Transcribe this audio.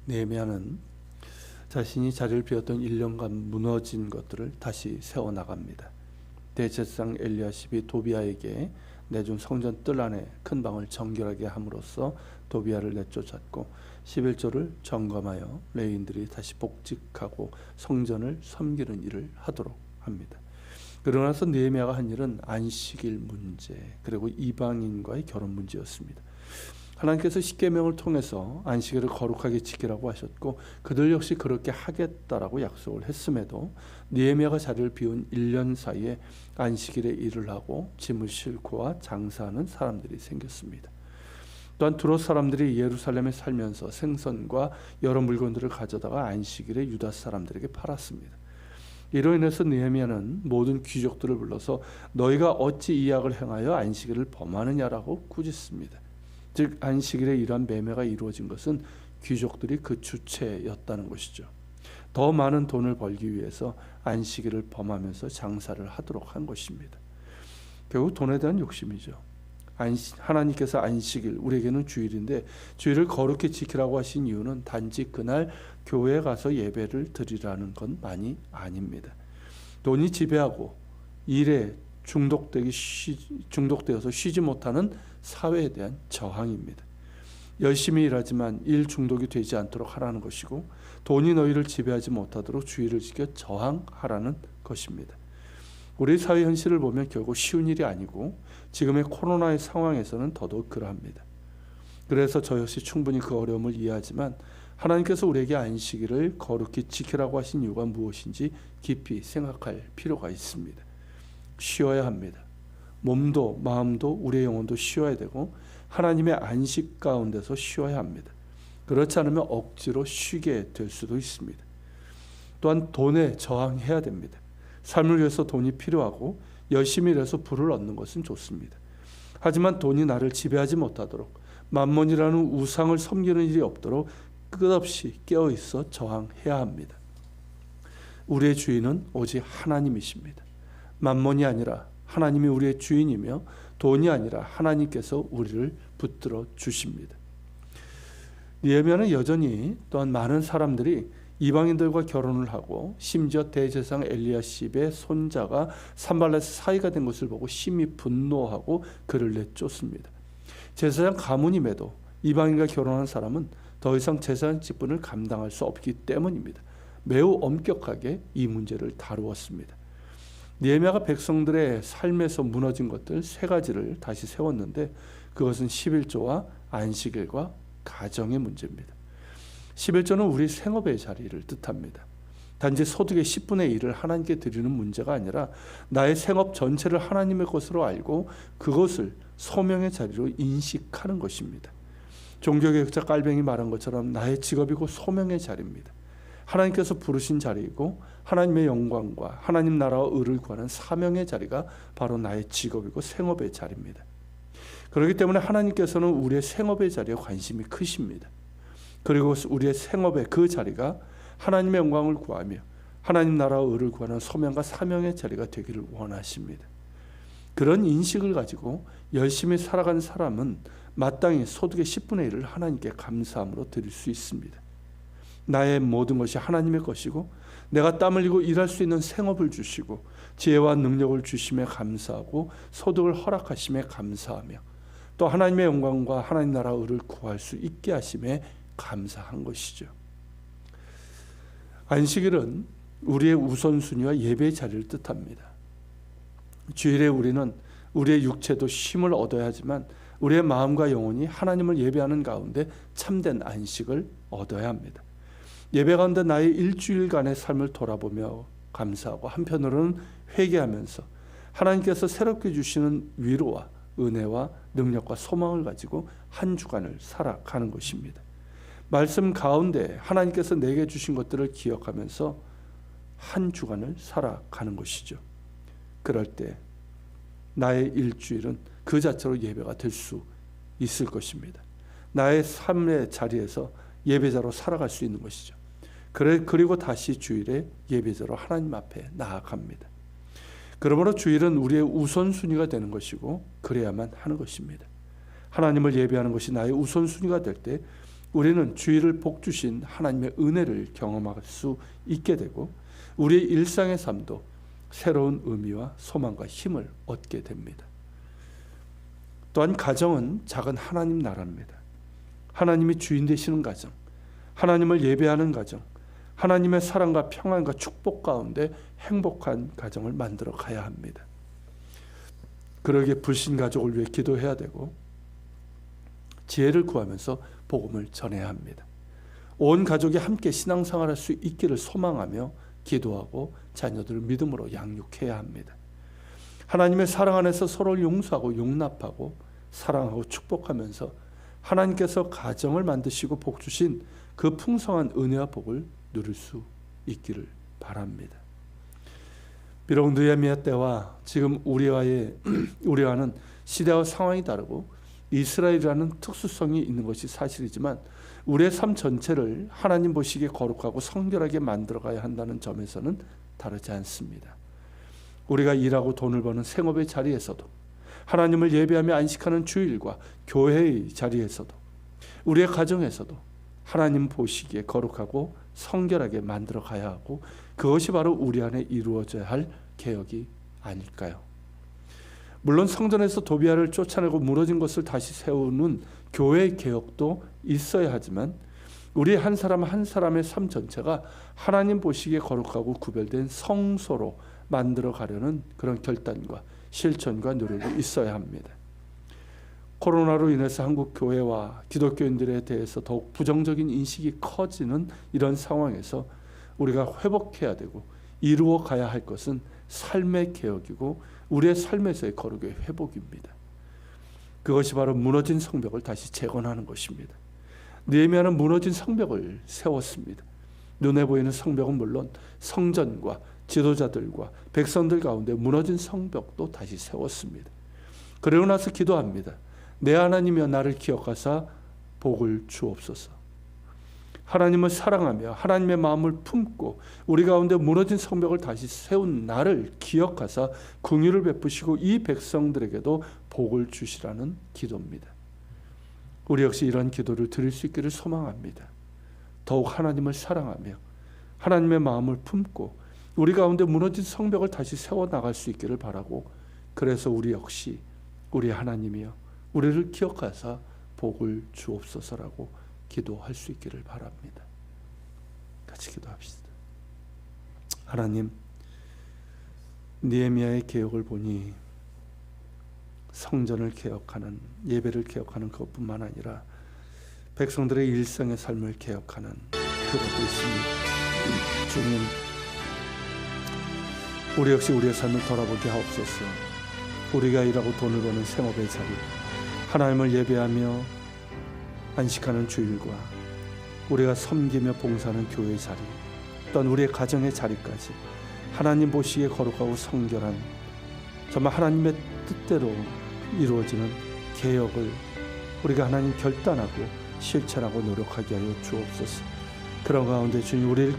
느헤미야는 자신이 자리를 비웠던 1년간 무너진 것들을 다시 세워나갑니다. 대제사장 엘리야십이 도비아에게 내준 성전 뜰 안에 큰 방을 정결하게 함으로써 도비아를 내쫓았고 11조를 점검하여 레위인들이 다시 복직하고 성전을 섬기는 일을 하도록 합니다. 그러고 나서 느헤미야가 한 일은 안식일 문제 그리고 이방인과의 결혼 문제였습니다. 하나님께서 십계명을 통해서 안식일을 거룩하게 지키라고 하셨고 그들 역시 그렇게 하겠다라고 약속을 했음에도 느헤미야가 자리를 비운 1년 사이에 안식일에 일을 하고 짐을 싣고와 장사하는 사람들이 생겼습니다. 또한 두롯 사람들이 예루살렘에 살면서 생선과 여러 물건들을 가져다가 안식일에 유다 사람들에게 팔았습니다. 이로 인해서 느헤미야는 모든 귀족들을 불러서 너희가 어찌 이 악을 행하여 안식일을 범하느냐라고 꾸짖습니다. 즉 안식일에 이러한 매매가 이루어진 것은 귀족들이 그 주체였다는 것이죠. 더 많은 돈을 벌기 위해서 안식일을 범하면서 장사를 하도록 한 것입니다. 결국 돈에 대한 욕심이죠. 하나님께서 안식일, 우리에게는 주일인데 주일을 거룩히 지키라고 하신 이유는 단지 그날 교회에 가서 예배를 드리라는 것만이 아닙니다. 돈이 지배하고 일에 중독되어서 쉬지 못하는 사회에 대한 저항입니다. 열심히 일하지만 일 중독이 되지 않도록 하라는 것이고 돈이 너희를 지배하지 못하도록 주의를 지켜 저항하라는 것입니다. 우리 사회 현실을 보면 결국 쉬운 일이 아니고 지금의 코로나의 상황에서는 더더욱 그러합니다. 그래서 저 역시 충분히 그 어려움을 이해하지만 하나님께서 우리에게 안식일을 거룩히 지키라고 하신 이유가 무엇인지 깊이 생각할 필요가 있습니다. 쉬어야 합니다. 몸도 마음도 우리의 영혼도 쉬어야 되고 하나님의 안식 가운데서 쉬어야 합니다. 그렇지 않으면 억지로 쉬게 될 수도 있습니다. 또한 돈에 저항해야 됩니다. 삶을 위해서 돈이 필요하고 열심히 일해서 부를 얻는 것은 좋습니다. 하지만 돈이 나를 지배하지 못하도록 만몬이라는 우상을 섬기는 일이 없도록 끝없이 깨어있어 저항해야 합니다. 우리의 주인은 오직 하나님이십니다. 만몬이 아니라 하나님이 우리의 주인이며 돈이 아니라 하나님께서 우리를 붙들어 주십니다. 느헤미야는 여전히 또한 많은 사람들이 이방인들과 결혼을 하고 심지어 대제사장 엘리야십의 손자가 산발랏의 사이가 된 것을 보고 심히 분노하고 그를 내쫓습니다. 제사장 가문임에도 이방인과 결혼한 사람은 더 이상 제사장 직분을 감당할 수 없기 때문입니다. 매우 엄격하게 이 문제를 다루었습니다. 느헤미야가 백성들의 삶에서 무너진 것들 세 가지를 다시 세웠는데 그것은 11조와 안식일과 가정의 문제입니다. 11조는 우리 생업의 자리를 뜻합니다. 단지 소득의 10분의 1을 하나님께 드리는 문제가 아니라 나의 생업 전체를 하나님의 것으로 알고 그것을 소명의 자리로 인식하는 것입니다. 종교개혁자 깔뱅이 말한 것처럼 나의 직업이고 소명의 자리입니다. 하나님께서 부르신 자리이고 하나님의 영광과 하나님 나라와 의를 구하는 사명의 자리가 바로 나의 직업이고 생업의 자리입니다. 그렇기 때문에 하나님께서는 우리의 생업의 자리에 관심이 크십니다. 그리고 우리의 생업의 그 자리가 하나님의 영광을 구하며 하나님 나라와 의를 구하는 소명과 사명의 자리가 되기를 원하십니다. 그런 인식을 가지고 열심히 살아간 사람은 마땅히 소득의 10분의 1을 하나님께 감사함으로 드릴 수 있습니다. 나의 모든 것이 하나님의 것이고 내가 땀 흘리고 일할 수 있는 생업을 주시고 지혜와 능력을 주심에 감사하고 소득을 허락하심에 감사하며 또 하나님의 영광과 하나님 나라의 의를 구할 수 있게 하심에 감사한 것이죠. 안식일은 우리의 우선순위와 예배의 자리를 뜻합니다. 주일에 우리는 우리의 육체도 쉼을 얻어야 하지만 우리의 마음과 영혼이 하나님을 예배하는 가운데 참된 안식을 얻어야 합니다. 예배 가운데 나의 일주일간의 삶을 돌아보며 감사하고 한편으로는 회개하면서 하나님께서 새롭게 주시는 위로와 은혜와 능력과 소망을 가지고 한 주간을 살아가는 것입니다. 말씀 가운데 하나님께서 내게 주신 것들을 기억하면서 한 주간을 살아가는 것이죠. 그럴 때 나의 일주일은 그 자체로 예배가 될 수 있을 것입니다. 나의 삶의 자리에서 예배자로 살아갈 수 있는 것이죠. 그리고 다시 주일에 예배자로 하나님 앞에 나아갑니다. 그러므로 주일은 우리의 우선순위가 되는 것이고 그래야만 하는 것입니다. 하나님을 예배하는 것이 나의 우선순위가 될 때 우리는 주일을 복 주신 하나님의 은혜를 경험할 수 있게 되고 우리의 일상의 삶도 새로운 의미와 소망과 힘을 얻게 됩니다. 또한 가정은 작은 하나님 나라입니다. 하나님이 주인 되시는 가정, 하나님을 예배하는 가정, 하나님의 사랑과 평안과 축복 가운데 행복한 가정을 만들어 가야 합니다. 그러기에 불신 가족을 위해 기도해야 되고 지혜를 구하면서 복음을 전해야 합니다. 온 가족이 함께 신앙생활할 수 있기를 소망하며 기도하고 자녀들을 믿음으로 양육해야 합니다. 하나님의 사랑 안에서 서로를 용서하고 용납하고 사랑하고 축복하면서 하나님께서 가정을 만드시고 복 주신 그 풍성한 은혜와 복을 누릴 수 있기를 바랍니다. 비록 느헤미야 때와 지금 우리와는 시대와 상황이 다르고 이스라엘이라는 특수성이 있는 것이 사실이지만 우리의 삶 전체를 하나님 보시기에 거룩하고 성결하게 만들어가야 한다는 점에서는 다르지 않습니다. 우리가 일하고 돈을 버는 생업의 자리에서도 하나님을 예배하며 안식하는 주일과 교회의 자리에서도 우리의 가정에서도 하나님 보시기에 거룩하고 성결하게 만들어 가야 하고 그것이 바로 우리 안에 이루어져야 할 개혁이 아닐까요? 물론 성전에서 도비아를 쫓아내고 무너진 것을 다시 세우는 교회의 개혁도 있어야 하지만 우리 한 사람 한 사람의 삶 전체가 하나님 보시기에 거룩하고 구별된 성소로 만들어 가려는 그런 결단과 실천과 노력이 있어야 합니다. 코로나로 인해서 한국 교회와 기독교인들에 대해서 더욱 부정적인 인식이 커지는 이런 상황에서 우리가 회복해야 되고 이루어 가야 할 것은 삶의 개혁이고 우리의 삶에서의 거룩의 회복입니다. 그것이 바로 무너진 성벽을 다시 재건하는 것입니다. 느헤미야는 무너진 성벽을 세웠습니다. 눈에 보이는 성벽은 물론 성전과 지도자들과 백성들 가운데 무너진 성벽도 다시 세웠습니다. 그러고 나서 기도합니다. 내 하나님이여 나를 기억하사 복을 주옵소서. 하나님을 사랑하며 하나님의 마음을 품고 우리 가운데 무너진 성벽을 다시 세운 나를 기억하사 긍휼을 베푸시고 이 백성들에게도 복을 주시라는 기도입니다. 우리 역시 이런 기도를 드릴 수 있기를 소망합니다. 더욱 하나님을 사랑하며 하나님의 마음을 품고 우리 가운데 무너진 성벽을 다시 세워나갈 수 있기를 바라고 그래서 우리 역시 우리 하나님이여 우리를 기억하사 복을 주옵소서라고 기도할 수 있기를 바랍니다. 같이 기도합시다. 하나님, 느헤미야의 개혁을 보니 성전을 개혁하는 예배를 개혁하는 것뿐만 아니라 백성들의 일상의 삶을 개혁하는 그것도 있습니다. 주님, 우리 역시 우리의 삶을 돌아보게 하옵소서. 우리가 일하고 돈을 버는 생업의 자리, 하나님을 예배하며 안식하는 주일과 우리가 섬기며 봉사하는 교회의 자리, 또한 우리의 가정의 자리까지 하나님 보시기에 거룩하고 성결한 정말 하나님의 뜻대로 이루어지는 개혁을 우리가 하나님 결단하고 실천하고 노력하게 하여 주옵소서. 그런 가운데 주님 우리를